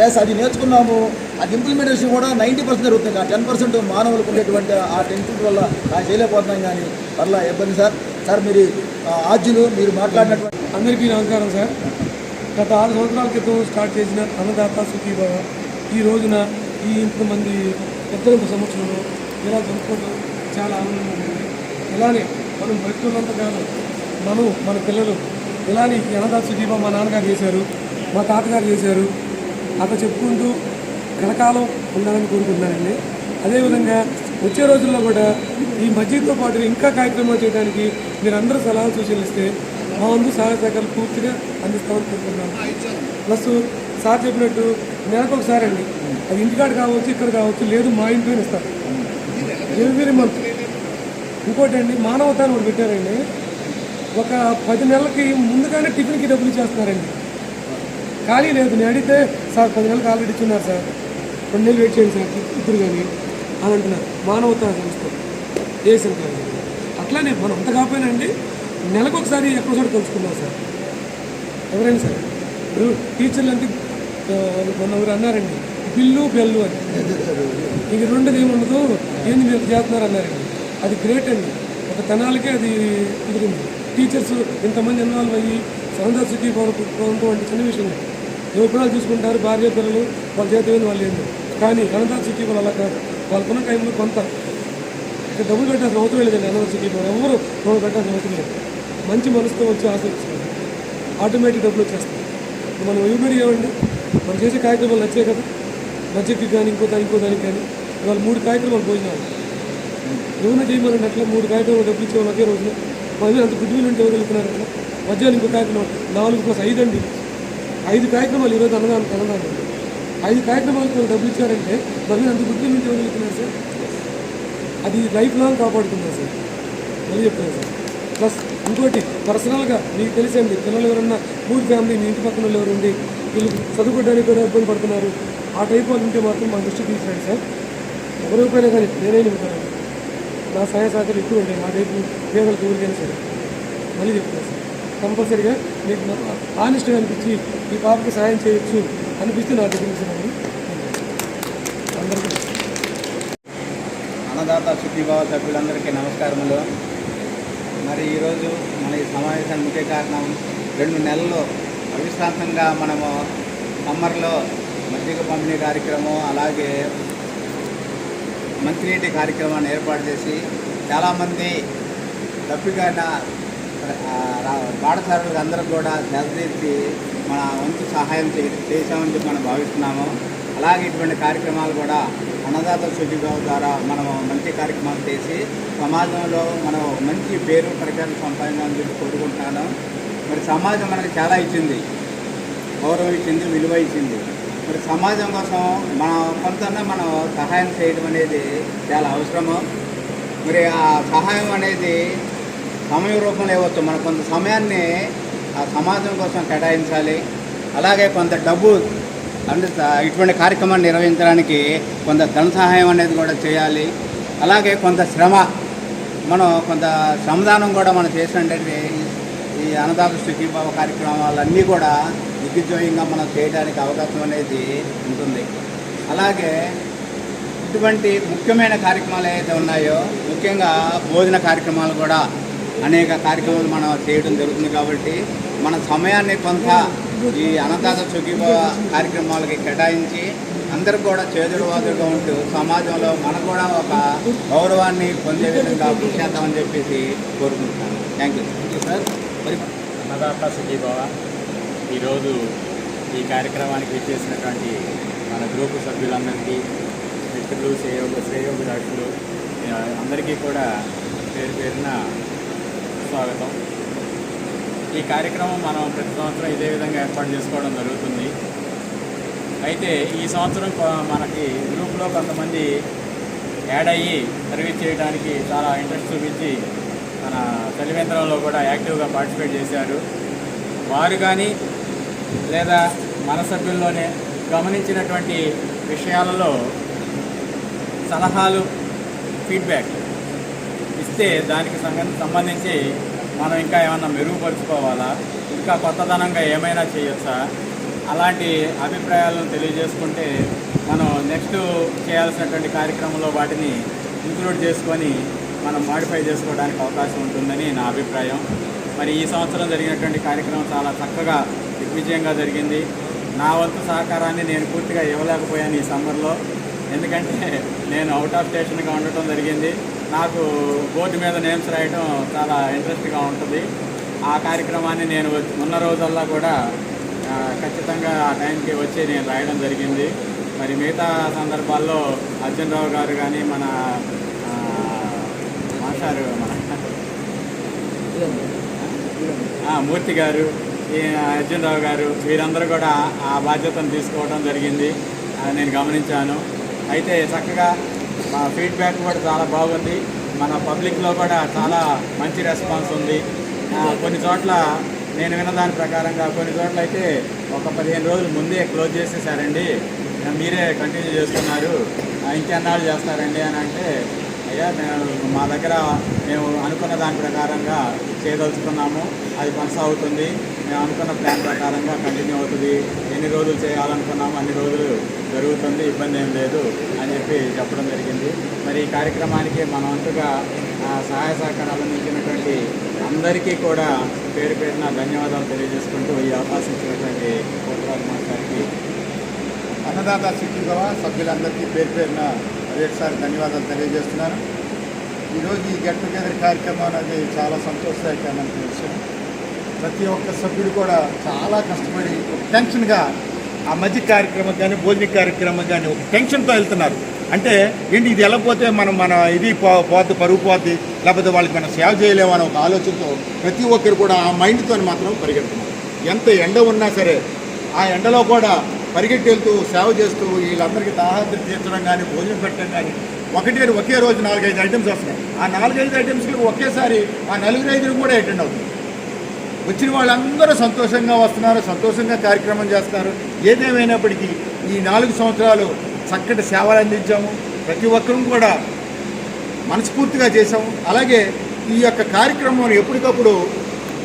ఎస్, అది నేర్చుకున్నాము. అది ఇంప్లిమెంటేషన్ కూడా 90% జరుగుతుంది. ఆ 10% మానవులకు ఉండేటువంటి ఆ టెన్షన్ వల్ల నాకు చేయలేకపోతున్నాం. కానీ పర్లా ఇబ్బంది సార్ మీరు ఆద్యులు, మీరు మాట్లాడినటువంటి అందరికీ నమస్కారం సార్. గత 6 సంవత్సరాల క్రితం స్టార్ట్ చేసిన అన్నదాత సుఖీభవ ఈ రోజున ఈ ఇంతమంది పెద్దల సమక్షంలో ఇలా జరుపుకోవడం చాలా ఆనందంగా ఉంది. ఇలానే మనం బతుకున్నంతకాలం మన పిల్లలు ఇలానే ఈ అన్నదాత సుఖీభవ మా నాన్నగారు చేశారు, మా తాతగారు చేశారు, అట్లా చెప్పుకుంటూ కలకాలం ఉండాలని కోరుకుంటున్నానండి. అదేవిధంగా వచ్చే రోజుల్లో కూడా ఈ మస్జిద్తో పాటు ఇంకా కార్యక్రమాలు చేయడానికి మీరు అందరూ సలహాలు సూచనలు ఇస్తే మా వంతు సహాయ సహకారాలు పూర్తిగా అందిస్తామని కోరుకుంటున్నాను. ప్లస్ సార్ చెప్పినట్టు నెలకు ఒకసారి అండి, అది ఇంటికాడ కావచ్చు, ఇక్కడ కావచ్చు, లేదు మా ఇంట్లోనే ఇస్తారు ఎవ్రీ మంత్. ఇంకోటి అండి, మానవతాన్ని ఒకటి పెట్టారండి. ఒక 10 నెలలకి ముందుగానే టిఫిన్కి డబ్బులు ఇచ్చేస్తున్నారండి. ఖాళీ లేదు, నేను అడిగితే సార్ 10 నెలలకు ఆల్రెడీ ఇచ్చున్నారు సార్, 2 నెలలు వెయిట్ చేయండి సార్ ఇద్దరు కానీ అని అంటున్నారు. మానవతా సంస్థ ఏసం కాదు. అట్లానే మనం అంత కాకపోయినా అండి, నెలకు ఒకసారి ఎక్కడోసారి కలుసుకున్నాం సార్ ఎవరైనా సరే. ఇప్పుడు టీచర్లు అంటే మొన్న ఎవరు అన్నారండి, బిల్లు బెల్లు అని. ఇంక రెండుది ఏముండదు, ఏంది మీరు చేస్తున్నారు అన్నారండి. అది గ్రేట్ అండి. ఒక తనాలకే అది కుదిరింది. టీచర్స్ ఇంతమంది ఇన్వాల్వ్ అయ్యి సరదా సిటీ వంటి చిన్న విషయం. యువకురాలు చూసుకుంటారు, భార్య పిల్లలు వాళ్ళ చేతి వాళ్ళు ఏంటి. కానీ అన్నదాత సిటీ వాళ్ళు అలా కాదు. వాళ్ళకున్న టైంలో కొంత డబ్బులు పెట్టాల్సిన అవసరం లేదండి. అన్నదాత సిటీ ఎవరు డబ్బులు పెట్టాల్సిన అవసరం లేదు. మంచి మనసుతో వచ్చి ఆసక్తిస్తుంది, ఆటోమేటిక్ డబ్బులు వచ్చేస్తాయి. మనం యూబీడీ ఏమండి, మనం చేసే కార్యక్రమాలు నచ్చాయి కదా, బడ్జెట్కి కానీ ఇంకో దానికి కానీ ఇవాళ 3 కార్యక్రమాలు భోజనాలు ఏమైనా చేయమని అట్లా 3 కార్యక్రమాలు డబ్బులు ఇచ్చేవాళ్ళు ఒకే రోజున. మళ్ళీ అంత గుడ్విల్ ఉంటే ఇవ్వగలుగుతున్నారు అట్లా. మధ్యాహ్నం ఇంకో కార్యక్రమం 4+5 అండి, 5 కార్యక్రమాలు ఈరోజు అన్నదానం 5 కార్యక్రమాలకు డబ్బులు ఇచ్చారంటే మళ్ళీ అంత గుడ్విల్ ఉంటే ఇవ్వగలుగుతున్నారు సార్. అది లైఫ్ లాంగ్ కాపాడుతున్నారు సార్. మళ్ళీ చెప్తున్నాను సార్. ప్లస్ ఇంకోటి పర్సనల్గా మీకు తెలిసింది, పిల్లలు ఎవరన్నా పూర్ ఫ్యామిలీ మీ ఇంటి పక్కన ఎవరు ఉండి వీళ్ళు చదువుకోవడానికి కూడా ఇబ్బంది పడుతున్నారు, ఆ టైప్ వాళ్ళు ఉంటే మాత్రం మా దృష్టికి తీసుకురండి సార్. ఎవరిపైనా కానీ నేనే నింపుతాను. నా సహాయ సహకారం ఎక్కువ ఉంటాయి మా టైపు పేదలకు ఎవరికైనా సరే. మళ్ళీ చెప్తున్నాను సార్, కంపల్సరీగా మీకు ఆనెస్ట్గా అనిపించి ఈ పాపకి సహాయం చేయొచ్చు అనిపిస్తే నా దగ్గర తీసుకురండి. అందరికీ అన్నదాత సుఖీభావ సభ్యులందరికీ నమస్కారములు. మరి ఈరోజు మన ఈ సమావేశానికి ముఖ్య కారణం 2 నెలల్లో అవిశ్రాంతంగా మనము సమ్మర్లో మజ్జిగ పంపిణీ కార్యక్రమం, అలాగే మంచినీటి కార్యక్రమాన్ని ఏర్పాటు చేసి చాలామంది తప్పికైన పాఠశాలలకు అందరూ కూడా దెబ్బతీర్చి మన వంతు సహాయం చేశామని చెప్పి మనం భావిస్తున్నాము. అలాగే ఇటువంటి కార్యక్రమాలు కూడా అన్నదాత సుఖీభావ ద్వారా మనము మంచి కార్యక్రమాలు చేసి సమాజంలో మనం మంచి పేరు ప్రఖ్యాతులు సంపాదించాలని చెప్పి కోరుకుంటున్నాను. మరి సమాజం మనకి చాలా ఇచ్చింది, గౌరవం ఇచ్చింది, విలువ ఇచ్చింది. మరి సమాజం కోసం మనం సహాయం చేయడం అనేది చాలా అవసరము. మరి ఆ సహాయం అనేది సమయ రూపంలో ఇవ్వచ్చు. మనం కొంత సమయాన్ని ఆ సమాజం కోసం కేటాయించాలి. అలాగే కొంత డబ్బు అంటే ఇటువంటి కార్యక్రమాన్ని నిర్వహించడానికి కొంత ధన సహాయం అనేది కూడా చేయాలి. అలాగే కొంత కొంత శ్రమదానం కూడా మనం చేసినట్టయితే ఈ అన్నదాత సుఖీభావ కార్యక్రమాలన్నీ కూడా దిగ్విజయంగా మనం చేయడానికి అవకాశం అనేది ఉంటుంది. అలాగే ఇటువంటి ముఖ్యమైన కార్యక్రమాలు ఏవైతే ఉన్నాయో, ముఖ్యంగా భోజన కార్యక్రమాలు కూడా అనేక కార్యక్రమాలు మనం చేయడం జరుగుతుంది. కాబట్టి మన సమయాన్ని కొంత ఈ అన్నదాత సుఖీభావ కార్యక్రమాలకి కేటాయించి అందరికి కూడా చేదుడువాదుడుగా ఉంటూ సమాజంలో మనకు కూడా ఒక గౌరవాన్ని పొందే విధంగా కృషి చేద్దామని చెప్పేసి కోరుకుంటున్నాను. Thank you sir. మరి అన్నదాత సుఖీభవ. ఈరోజు ఈ కార్యక్రమానికి విచ్చేసినటువంటి మన గ్రూపు సభ్యులందరికీ, మిత్రులు, శ్రేయోభిలాషులు అందరికీ కూడా పేరు పేరున స్వాగతం. ఈ కార్యక్రమం మనం ప్రతి సంవత్సరం ఇదే విధంగా ఏర్పాటు చేసుకోవడం జరుగుతుంది. అయితే ఈ సంవత్సరం మనకి గ్రూప్లో కొంతమంది యాడ్ అయ్యి సర్వీస్ చేయడానికి చాలా ఇంట్రెస్ట్ చూపించి మన చలివేంద్రంలో కూడా యాక్టివ్గా పార్టిసిపేట్ చేశారు. వారు కానీ లేదా మన సభ్యుల్లోనే గమనించినటువంటి విషయాలలో సలహాలు, ఫీడ్బ్యాక్ ఇస్తే దానికి సంబంధించి మనం ఇంకా ఏమన్నా మెరుగుపరుచుకోవాలా, ఇంకా కొత్తదనంగా ఏమైనా చేయొచ్చా, అలాంటి అభిప్రాయాలను తెలియజేసుకుంటే మనం నెక్స్ట్ చేయాల్సినటువంటి కార్యక్రమంలో వాటిని ఇంక్లూడ్ చేసుకొని మనం మాడిఫై చేసుకోవడానికి అవకాశం ఉంటుందని నా అభిప్రాయం. మరి ఈ సంవత్సరం జరిగినటువంటి కార్యక్రమం చాలా చక్కగా దిగ్విజయంగా జరిగింది. నా వంతు సహకారాన్ని నేను పూర్తిగా ఇవ్వలేకపోయాను ఈ సమ్మర్లో, ఎందుకంటే నేను అవుట్ ఆఫ్ స్టేషన్గా ఉండటం జరిగింది. నాకు బోర్డు మీద నేమ్స్ రాయడం చాలా ఇంట్రెస్ట్గా ఉంటుంది. ఆ కార్యక్రమాన్ని నేను ఉన్న రోజుల్లో కూడా ఖచ్చితంగా ఆ టైంకి వచ్చి నేను రాయడం జరిగింది. మరి మిగతా సందర్భాల్లో అర్జున్ రావు గారు కానీ, మన మాస్టారు, మన మూర్తి గారు, ఈ అర్జున్ రావు గారు, వీరందరూ కూడా ఆ బాధ్యతను తీసుకోవడం జరిగింది, నేను గమనించాను. అయితే చక్కగా మా ఫీడ్బ్యాక్ కూడా చాలా బాగుంది. మన పబ్లిక్లో కూడా చాలా మంచి రెస్పాన్స్ ఉంది. కొన్ని చోట్ల నేను విన్నదాని ప్రకారంగా కొన్ని చోట్ల అయితే ఒక 15 రోజులు ముందే క్లోజ్ చేసేసారండి, మీరే కంటిన్యూ చేస్తున్నారు, ఇంకెన్నాళ్ళు చేస్తారండి అని అంటే, అయ్యా మా దగ్గర మేము అనుకున్న దాని ప్రకారంగా చేయదలుచుకున్నాము, అది కొనసాగుతుంది, మేము అనుకున్న ప్లాన్ ప్రకారంగా కంటిన్యూ అవుతుంది, ఎన్ని రోజులు చేయాలనుకున్నాము అన్ని రోజులు జరుగుతుంది, ఇబ్బంది ఏం లేదు అని చెప్పడం జరిగింది. మరి ఈ కార్యక్రమానికి మనం అంతగా సహాయ సహకారాలు అందించినటువంటి అందరికీ కూడా పేరు పేరున ధన్యవాదాలు తెలియజేసుకుంటూ ఈ అవకాశం ఇచ్చినటువంటి కోటరాజు మాస్టర్కి, అన్నదాత సుఖీభవ సభ్యులందరికీ పేరు పేరున మరొకసారి ధన్యవాదాలు తెలియజేస్తున్నాను. ఈరోజు ఈ గెట్ టుగెదర్ కార్యక్రమం అనేది చాలా సంతోషదాయకమైన విషయం. ప్రతి ఒక్క సభ్యుడు కూడా చాలా కష్టపడి టెన్షన్గా ఆ మధ్య కార్యక్రమం కానీ, భోజన కార్యక్రమం కానీ ఒక టెన్షన్తో వెళ్తున్నారు. అంటే ఏంటి, ఇది వెళ్ళకపోతే మన ఇది పోద్ది, పరుగు పోద్ది, లేకపోతే వాళ్ళకి మనం సేవ చేయలేము అనే ఒక ఆలోచనతో ప్రతి ఒక్కరు కూడా ఆ మైండ్తో మాత్రం పరిగెడుతున్నారు. ఎంత ఎండ ఉన్నా సరే ఆ ఎండలో కూడా పరిగెట్టి వెళ్తూ సేవ చేస్తూ వీళ్ళందరికీ దాహార్తి తీర్చడం కానీ, భోజనం పెట్టడం కానీ, ఒకే రోజు 4-5 ఐటమ్స్ వస్తున్నాయి. ఆ 4-5 ఐటమ్స్కి ఒకేసారి ఆ 4-5 కూడా అటెండ్ అవుతుంది. వచ్చిన వాళ్ళందరూ సంతోషంగా వస్తున్నారు, సంతోషంగా కార్యక్రమం చేస్తున్నారు. ఏదేమైనప్పటికీ ఈ 4 సంవత్సరాలు చక్కటి సేవలు అందించాము, ప్రతి ఒక్కరూ కూడా మనస్ఫూర్తిగా చేశాము. అలాగే ఈ యొక్క కార్యక్రమం ఎప్పటికప్పుడు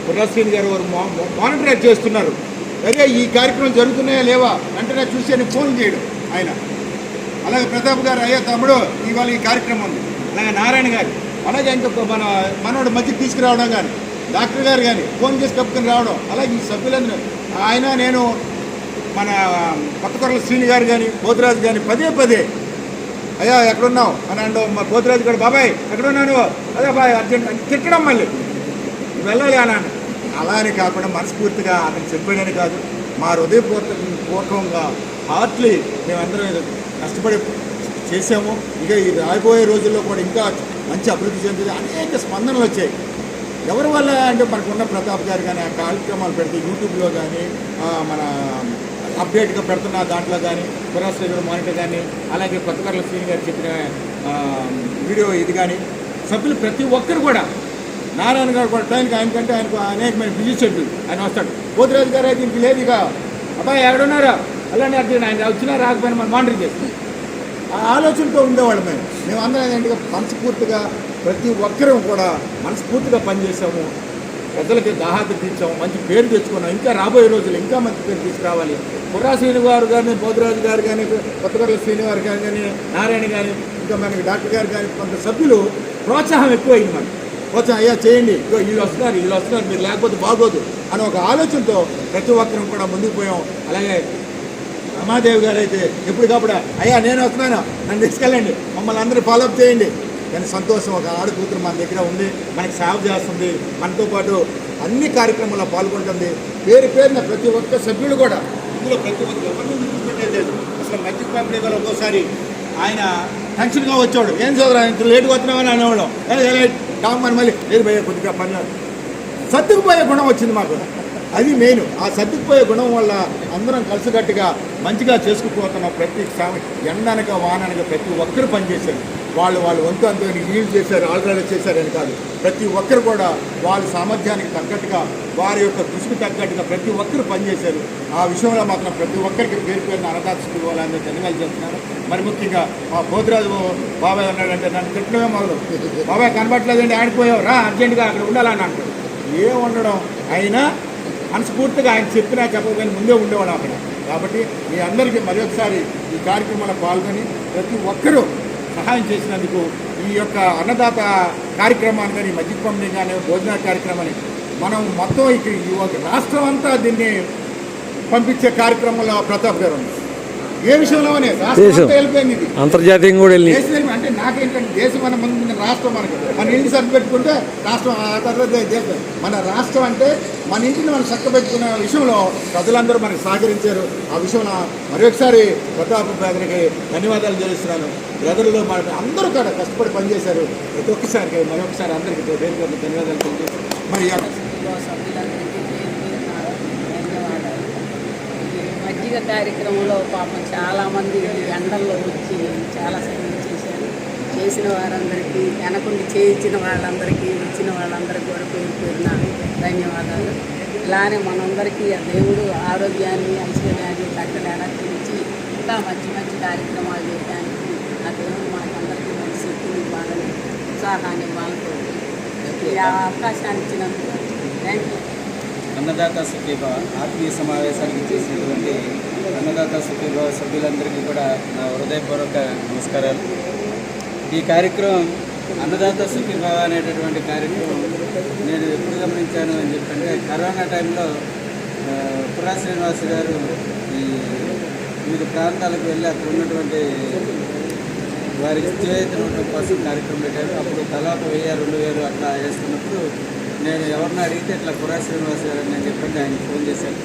కుర్రాశ్రీని గారు వారు మానిటర్ చేస్తున్నారు. అదే ఈ కార్యక్రమం జరుగుతున్నాయా లేవా వెంటనే చూసి అని ఫోన్ చేయడం ఆయన. అలాగే ప్రతాప్ గారు, అయ్యా తమ్ముడు ఇవాళ ఈ కార్యక్రమం ఉంది, అలాగే నారాయణ గారు, అలాగే ఇంకొక మనోడు మధ్యకి తీసుకురావడం కానీ, డాక్టర్ గారు కానీ ఫోన్ చేసి కప్పుకొని రావడం, అలాగే ఈ సభ్యులందరూ ఆయన, నేను, మన కొత్తకొరల శ్రీని గారు కానీ, పోతురాజు కానీ పదే అయ్యా ఎక్కడున్నావు అని అండో. మా పోతురాజు గారు, బాబాయ్ ఎక్కడున్నాను, అదే బాయ్ అర్జెంట్ తిట్టడం, మళ్ళీ వెళ్ళాలి అన్నాను. అలా అని కాకుండా మనస్ఫూర్తిగా అతను చెప్పాడని కాదు, మా హృదయపూర్వకంగా హార్ట్లీ మేమందరం కష్టపడి చేసాము. ఇక ఈ రాబోయే రోజుల్లో కూడా ఇంకా మంచి అభివృద్ధి చెందుతుంది. అనేక స్పందనలు వచ్చాయి. ఎవరి వల్ల అంటే మనకున్న ప్రతాప్ గారు కానీ ఆ కార్యక్రమాలు పెడితే యూట్యూబ్లో కానీ, మన అప్డేట్గా పెడుతున్న దాంట్లో కానీ, కుర్రాశ్రీ గారు మానిటర్ కానీ, అలాగే కొత్తకర్ల శ్రీని గారు చెప్పిన వీడియో ఇది కానీ, సభ్యులు ప్రతి ఒక్కరు కూడా, నారాయణ గారు కూడా టైంకి ఆయనకంటే ఆయనకు అనేకమైన బిజీ షెడ్యూల్, ఆయన వస్తాడు. పోతురాజు గారు అయితే ఇంక లేదు, ఇక అబ్బాయి ఎక్కడున్నారా అలానే అర్థం, ఆయన వచ్చినా రాకపోయినా మనం మానిటర్ చేస్తాం. ఆ ఆలోచనతో ఉండేవాళ్ళు మేమందరం ఏంటంటే మనస్ఫూర్తిగా ప్రతి ఒక్కరూ కూడా మనస్ఫూర్తిగా పనిచేసాము. ప్రజలకి దాహార్తి తీర్చాము, మంచి పేరు తెచ్చుకున్నాం. ఇంకా రాబోయే రోజులు ఇంకా మంచి పేరు తీసుకురావాలి. కుర్రా శ్రీని గారు కానీ, పోతురాజు గారు కానీ, కొత్తకొరల శ్రీని గారు కానీ, నారాయణ కానీ, ఇంకా మనకి డాక్టర్ గారు కానీ, కొంత సభ్యులు ప్రోత్సాహం ఎక్కువైంది. మనకి ప్రోత్సాహం, అయ్యా చేయండి, వీళ్ళు వస్తున్నారు, మీరు లేకపోతే బాగోదు అని ఒక ఆలోచనతో ప్రతి ఒక్కరం కూడా ముందుకు పోయాం. అలాగే రమాదేవి గారు అయితే ఎప్పటికప్పుడు అయ్యా నేను వస్తున్నాను, నన్ను తీసుకెళ్ళండి, మమ్మల్ని అందరూ ఫాలోఅప్ చేయండి. కానీ సంతోషం, ఒక ఆడకూతురు మన దగ్గర ఉంది, మనకి సేవ చేస్తుంది, మనతో పాటు అన్ని కార్యక్రమాల్లో పాల్గొంటుంది. పేరు పేరున ప్రతి ఒక్క సభ్యుడు కూడా ఇందులో ప్రతి ఒక్క ఎవరిని చూసుకుంటలేదు. అసలు మధ్య పంపిణీ గారు ఒక్కోసారి ఆయన టెన్షన్గా వచ్చాడు, ఏం చదువురా ఇంత లేటుగా వస్తున్నామని అనేవాళ్ళం. కామని మళ్ళీ లేదు భయ్య కొద్దిగా పని సర్దుకుపోయే గుణం వచ్చింది మాకు. అది మెయిన్. ఆ సర్దుకుపోయే గుణం వల్ల అందరం కలిసికట్టుగా మంచిగా చేసుకుపోతున్నాం. ప్రతి ఎండనక వాననక ప్రతి ఒక్కరు పనిచేశారు. వాళ్ళు వంతు అంతా నీళ్ళు చేశారు, ఆల్రెడీ చేశారని కాదు, ప్రతి ఒక్కరు కూడా వాళ్ళ సామర్థ్యానికి తగ్గట్టుగా వారి యొక్క కృషికి తగ్గట్టుగా ప్రతి ఒక్కరు పనిచేశారు. ఆ విషయంలో మాత్రం ప్రతి ఒక్కరికి పేరు పేరున అన్నదాత సుఖీభవ వాళ్ళందరూ ధన్యవాదాలు చెప్తున్నాను. మరి ముఖ్యంగా మా పోతురాజు బాబాయ్ ఉన్నాడంటే నన్ను తిట్టడమే మొదలు, బాబాయ్ కనబట్టలేదండి ఆడిపోయావు రా అర్జెంటుగా అక్కడ ఉండాలని అంటాడు. ఏం ఉండడం, అయినా మనస్ఫూర్తిగా ఆయన చెప్పినా చెప్పకపోయినా ముందే ఉండేవాడు అక్కడ. కాబట్టి మీ అందరికీ మరొకసారి ఈ కార్యక్రమంలో పాల్గొని ప్రతి ఒక్కరూ సహాయం చేసినందుకు ఈ యొక్క అన్నదాత కార్యక్రమాన్ని కానీ మధ్య పంపిణీ కానీ భోజన కార్యక్రమాన్ని మనం మొత్తం ఇక్కడ ఈ ఒక రాష్ట్రం అంతా దీన్ని పంపించే కార్యక్రమంలో ప్రతాప్ గారు ఉంది. ఏ విషయంలోనే రాష్ట్రం వెళ్ళిపోయింది, ఇది అంతర్జాతీయంగా కూడా దేశం. అంటే నాకేంటంటే దేశం మన ముందు రాష్ట్రం, మనకి మన ఇంటి సర్ది పెట్టుకుంటే రాష్ట్రం, ఆ తర్వాత దేశం. మన రాష్ట్రం అంటే మన ఇంటిని మనం చక్క పెట్టుకునే విషయంలో ప్రజలందరూ మనకు సహకరించారు. ఆ విషయంలో మరొకసారి ప్రతాప్ బ్రదర్కి ధన్యవాదాలు తెలుస్తున్నాను. బ్రదర్లు మన అందరూ కూడా కష్టపడి పనిచేశారు. ప్రతి ఒక్కసారికి మరొకసారి అందరికీ ధన్యవాదాలు తెలియజేస్తారు. మరి మజ్జిగ కార్యక్రమంలో పాపం చాలామంది ఎండల్లో వచ్చి చాలా సహాయం చేశారు. చేసిన వారందరికీ, వెనకుండి చేయించిన వాళ్ళందరికీ, వచ్చిన వాళ్ళందరికీ కూడా పేరు పేరున ధన్యవాదాలు. ఇలానే మనందరికీ ఆ దేవుడు ఆరోగ్యాన్ని, ఐశ్వర్యాన్ని చక్కగా అనుగ్రహించి ఇంకా మంచి మంచి కార్యక్రమాలు చేయడానికి ఆ దేవుడు మాకందరికీ మంచి శక్తిని ఇవ్వాలని, ఉత్సాహాన్ని ఇవ్వాలని ఈ అవకాశాన్ని ఇచ్చినందుకు థ్యాంక్ యూ. అన్నదాత సుఖీభవ ఆత్మీయ సమావేశానికి చేసినటువంటి అన్నదాత సుఖీభవ సభ్యులందరికీ కూడా నా హృదయపూర్వక నమస్కారాలు. ఈ కార్యక్రమం అన్నదాత సుఖీభవ అనేటటువంటి కార్యక్రమం నేను ఎప్పుడు గమనించాను అని చెప్పంటే, కరోనా టైంలో పురా శ్రీనివాస్ గారు ఈ వివిధ ప్రాంతాలకు వెళ్ళి అక్కడ ఉన్నటువంటి వారికి చేతనడం కోసం కార్యక్రమం పెట్టారు. అప్పుడు తలా 1000-2000 అట్లా వేస్తున్నప్పుడు నేను ఎవరిని అడిగితే ఇట్లా పురా శ్రీనివాస్ గారు అని చెప్పండి ఆయన ఫోన్ చేశాను.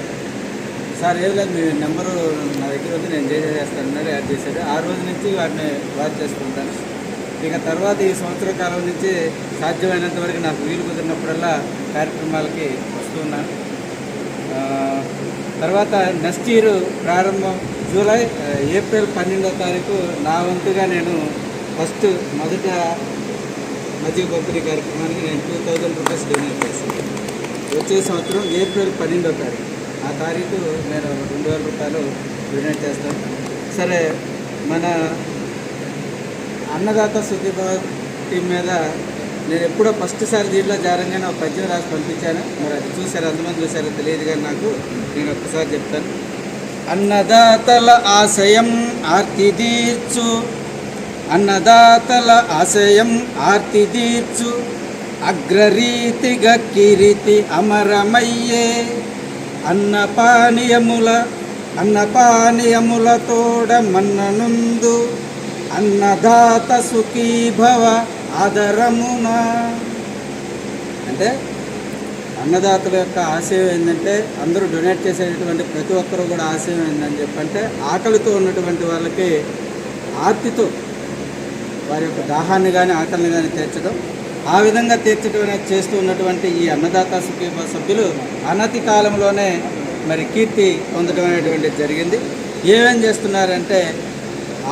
సార్ ఏం లేదు, మీ నెంబరు నా దగ్గర ఉంది, నేను చేసేస్తానన్నాడు. యాడ్ చేశాడు. ఆ రోజు నుంచి వాటిని వాచ్ చేసుకుంటాను. ఇక తర్వాత ఈ సంవత్సర కాలం నుంచి సాధ్యమైనంత వరకు నాకు వీలు కుదిరినప్పుడల్లా కార్యక్రమాలకి వస్తున్నాను. తర్వాత నెక్స్ట్ ఇయర్ ప్రారంభం ఏప్రిల్ 12వ తారీఖు నా వంతుగా నేను మొదట మజ్జిగ పంపిణీ కార్యక్రమానికి నేను 2000 రూపీస్ డొనేట్ చేశాను. వచ్చే సంవత్సరం ఏప్రిల్ 12వ తారీఖు, ఆ తారీఖు నేను 2000 రూపాయలు డొనేట్ చేస్తాను. సరే, మన అన్నదాత సుఖీభవ టీం మీద నేను ఎప్పుడో ఫస్ట్ సారి దీంట్లో జారంగానే ఒక పద్యం రాసి పంపించాను. మరి అది చూసారు, ఎంతమంది చూసారో తెలియదు, కానీ నాకు నేను ఒక్కసారి చెప్తాను. అన్నదాతల ఆశయం ఆర్తి తీర్చు, అన్నదాతల ఆశయం ఆర్తి తీర్చు, అగ్రరీతిగా కిరీతి అమరమయ్యే, అన్నపానీయములతోడ మన్ననుందు, అన్నదాత సుఖీభవ ఆదరమున. అంటే అన్నదాతల యొక్క ఆశయం ఏంటంటే, అందరూ డొనేట్ చేసేటటువంటి ప్రతి ఒక్కరూ కూడా ఆశయం ఏంటని చెప్పంటే, ఆకలితో ఉన్నటువంటి వాళ్ళకి ఆర్తితో వారి యొక్క దాహాన్ని కానీ ఆకలిని కానీ తీర్చడం, ఆ విధంగా తీర్చడం చేస్తూ ఉన్నటువంటి ఈ అన్నదాత సుఖీభవ సభ్యులు అనతి కాలంలోనే మరి కీర్తి పొందడం అనేటువంటిది జరిగింది. ఏమేం చేస్తున్నారంటే,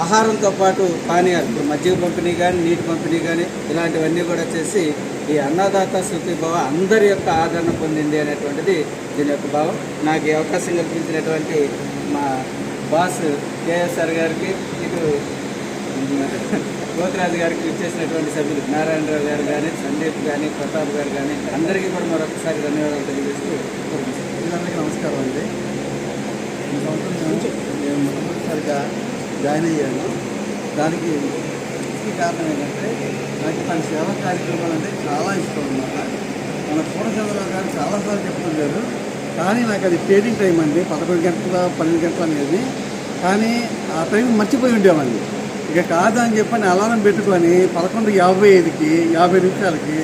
ఆహారంతో పాటు పానీయాలు, ఇప్పుడు మజ్జిగ పంపిణీ కానీ, నీటి పంపిణీ కానీ, ఇలాంటివన్నీ కూడా చేసి ఈ అన్నదాత సుఖీభవ అందరి యొక్క ఆదరణ పొందింది అనేటువంటిది దీని యొక్క భావం. నాకు ఈ అవకాశం కల్పించినటువంటి మా బాస్ కేఎస్ఆర్ గారికి, ఇటు గోత్రాజు గారికి ఇచ్చేసినటువంటి సభ్యులు నారాయణరావు గారు కానీ, సందీప్ కానీ, ప్రతాప్ గారు కానీ, అందరికీ కూడా మరొకసారి ధన్యవాదాలు తెలియజేస్తూ అందరికీ నమస్కారం అండి. ఈ సంవత్సరం నేను మొట్టమొదటిసారిగా జాయిన్ అయ్యాను. దానికి ముఖ్య కారణం ఏంటంటే, నాకు తన సేవా కార్యక్రమాలు అంటే చాలా ఇష్టం అన్నమాట. మన పూర్ణచంద్రరావు గారు చాలాసార్లు చెప్తుంటారు, కానీ నాకు అది ట్రేడింగ్ టైం అండి. 11 గంటల 12 గంటలు అనేది కానీ ఆ టైం మర్చిపోయి ఉండేవాడిని. ఇక కాదని చెప్పని అలారం పెట్టుకొని 11:55కి 50 నిమిషాలకి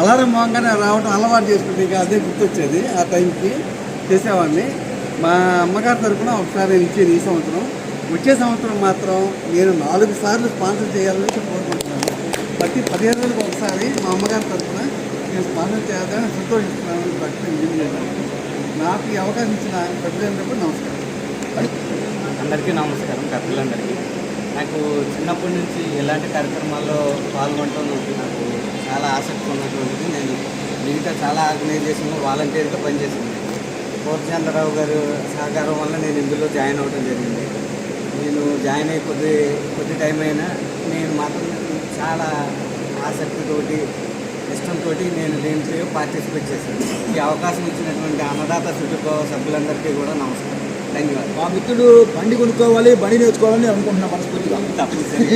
అలారం మోగానే రావడం అలవాటు చేసుకుంటే ఇక అదే గుర్తొచ్చేది. ఆ టైంకి చేసేవాడిని. మా అమ్మగారి తరఫున ఒకసారి నేను ఇచ్చేది ఈ సంవత్సరం. వచ్చే సంవత్సరం మాత్రం నేను 4 సార్లు స్పాన్సర్ చేయాలని కోరుకుంటున్నాను. ప్రతి 15 రోజులకు ఒకసారి మా అమ్మగారి తరఫున నేను స్పాన్సర్ చేయాలని సంతోషిస్తున్నాను. ప్రకటన నాకు ఈ అవకాశం ఇచ్చిన ప్రజలందరికీ నమస్కారం. అందరికీ నమస్కారం. పెద్దలందరికీ నాకు చిన్నప్పటి నుంచి ఎలాంటి కార్యక్రమాల్లో పాల్గొనడం నాకు చాలా ఆసక్తి ఉన్నటువంటిది. నేను మిగతా చాలా ఆర్గనైజేషన్లో వాలంటీర్గా పనిచేసింది. పూర్ణచంద్రరావు గారు సహకారం వల్ల నేను ఇందులో జాయిన్ అవ్వడం జరిగింది. నేను జాయిన్ అయ్యి కొద్ది టైం అయినా నేను మాత్రం చాలా ఆసక్తితోటి ఇష్టంతో నేను దీంట్లో పార్టిసిపేట్ చేశాను. ఈ అవకాశం ఇచ్చినటువంటి అన్నదాత సుఖీభవ సభ్యులందరికీ కూడా నమస్కారం, ధన్యవాదాలు. మా మిత్రుడు బండి కొనుక్కోవాలి, బండి నేర్చుకోవాలని అనుకుంటున్నా మనస్ఫూర్తిగా. తప్పనిసరి.